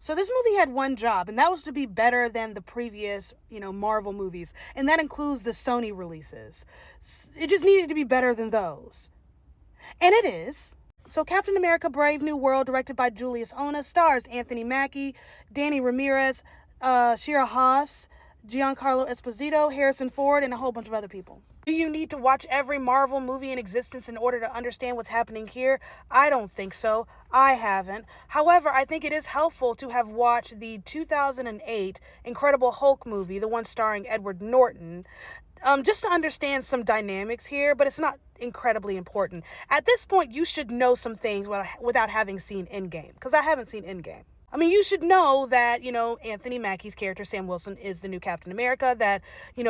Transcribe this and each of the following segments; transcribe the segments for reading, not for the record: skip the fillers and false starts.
So this movie had one job, and that was to be better than the previous, Marvel movies. And that includes the Sony releases. It just needed to be better than those. And it is. So Captain America Brave New World, directed by Julius Ona, stars Anthony Mackie, Danny Ramirez, Shira Haas, Giancarlo Esposito, Harrison Ford, and a whole bunch of other people. Do you need to watch every Marvel movie in existence in order to understand what's happening here? I don't think so. I haven't. However, I think it is helpful to have watched the 2008 Incredible Hulk movie, the one starring Edward Norton, just to understand some dynamics here, but it's not incredibly important. At this point, you should know some things without having seen Endgame, because I haven't seen Endgame. I mean, you should know that, Anthony Mackie's character, Sam Wilson, is the new Captain America, that,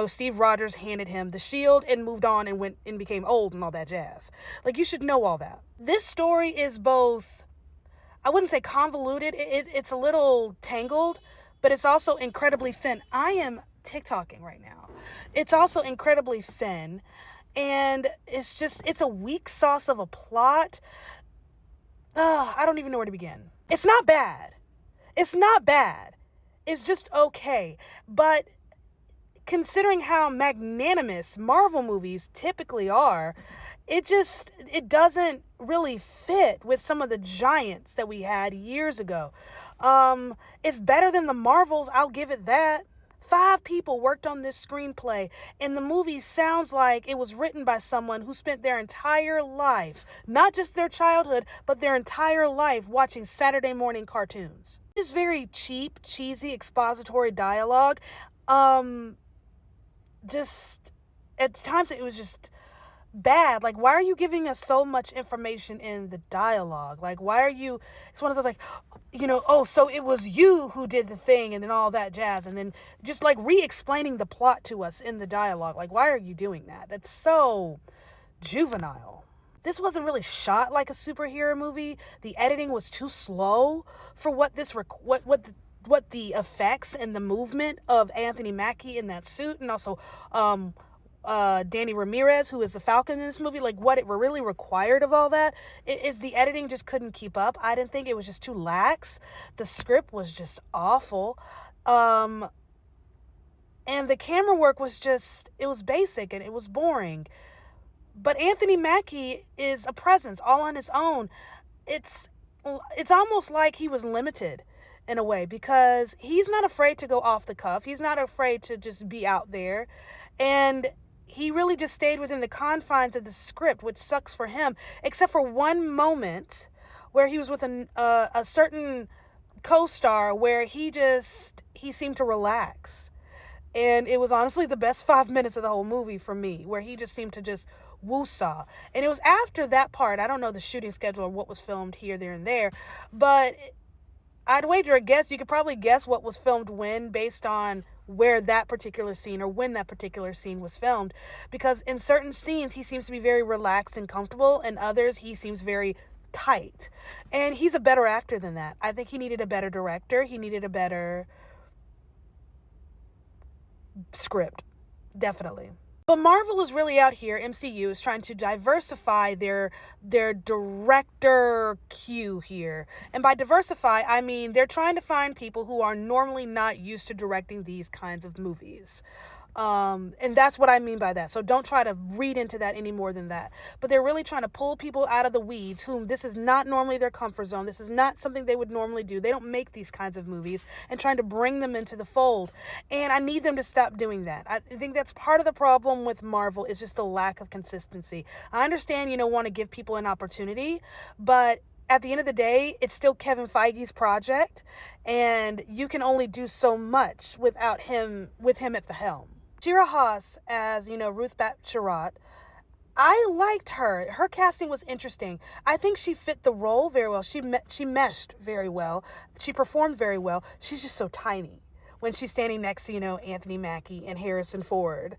Steve Rogers handed him the shield and moved on and went and became old and all that jazz. Like, you should know all that. This story is both, I wouldn't say convoluted, it's a little tangled, but it's also incredibly thin. I am TikToking right now. It's also incredibly thin, and it's a weak sauce of a plot. I don't even know where to begin. It's not bad. It's not bad. It's just okay. But considering how magnanimous Marvel movies typically are, it doesn't really fit with some of the giants that we had years ago. It's better than the Marvels, I'll give it that. 5 people worked on this screenplay, and the movie sounds like it was written by someone who spent their entire life, not just their childhood, but their entire life watching Saturday morning cartoons. It's very cheap, cheesy, expository dialogue. Just, at times it was just bad. Like, why are you giving us so much information in the dialogue? Like, why are you, it's one of those like, oh, so it was you who did the thing and then all that jazz, and then just like re-explaining the plot to us in the dialogue. Like, why are you doing that? That's so juvenile. This wasn't really shot like a superhero movie. The editing was too slow for what the effects and the movement of Anthony Mackie in that suit, and also Danny Ramirez, who is the Falcon in this movie, like what it really required of all that is the editing just couldn't keep up. I didn't think, it was just too lax. The script was just awful. And the camera work was it was basic and it was boring. But Anthony Mackie is a presence all on his own. It's almost like he was limited in a way, because he's not afraid to go off the cuff. He's not afraid to just be out there. And he really just stayed within the confines of the script, which sucks for him, except for one moment where he was with a certain co-star where he seemed to relax. And it was honestly the best 5 minutes of the whole movie for me, where he just seemed to just woo-saw. And it was after that part, I don't know the shooting schedule or what was filmed here, there, and there, but I'd wager a guess, you could probably guess what was filmed when, based on where that particular scene or when that particular scene was filmed. Because in certain scenes, he seems to be very relaxed and comfortable, and others, he seems very tight. And he's a better actor than that. I think he needed a better director. He needed a better script. Definitely. But Marvel is really out here, MCU is trying to diversify their director queue here. And by diversify, I mean they're trying to find people who are normally not used to directing these kinds of movies. And that's what I mean by that. So don't try to read into that any more than that. But they're really trying to pull people out of the weeds whom this is not normally their comfort zone. This is not something they would normally do. They don't make these kinds of movies, and trying to bring them into the fold. And I need them to stop doing that. I think that's part of the problem with Marvel, is just the lack of consistency. I understand, want to give people an opportunity, but at the end of the day, it's still Kevin Feige's project, and you can only do so much with him at the helm. Shira Haas as, Ruth Bat-Sherrat, I liked her. Her casting was interesting. I think she fit the role very well. She meshed very well. She performed very well. She's just so tiny when she's standing next to, Anthony Mackie and Harrison Ford.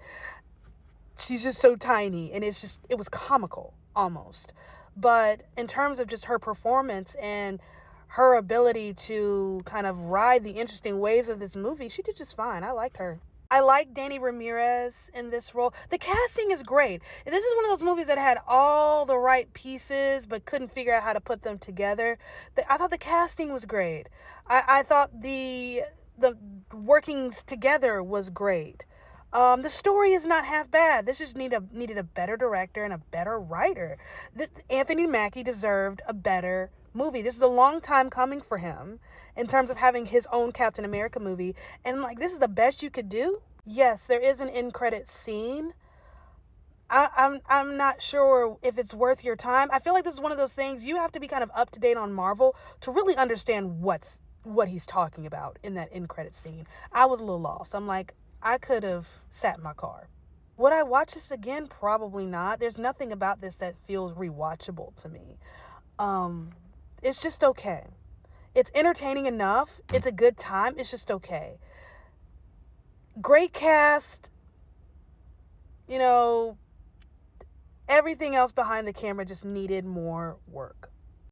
She's just so tiny, and it was comical almost. But in terms of just her performance and her ability to kind of ride the interesting waves of this movie, she did just fine. I liked her. I like Danny Ramirez in this role. The casting is great. This is one of those movies that had all the right pieces but couldn't figure out how to put them together. I thought the casting was great. I thought the workings together was great. The story is not half bad. This just needed a better director and a better writer. Anthony Mackie deserved a better movie. This is a long time coming for him in terms of having his own Captain America movie. And like, this is the best you could do? Yes, there is an end credit scene. I'm not sure if it's worth your time. I feel like this is one of those things you have to be kind of up to date on Marvel to really understand what he's talking about in that end credit scene. I was a little lost. I'm like, I could have sat in my car. Would I watch this again? Probably not. There's nothing about this that feels rewatchable to me. It's just okay. It's entertaining enough. It's a good time. It's just okay. Great cast. You know, everything else behind the camera just needed more work.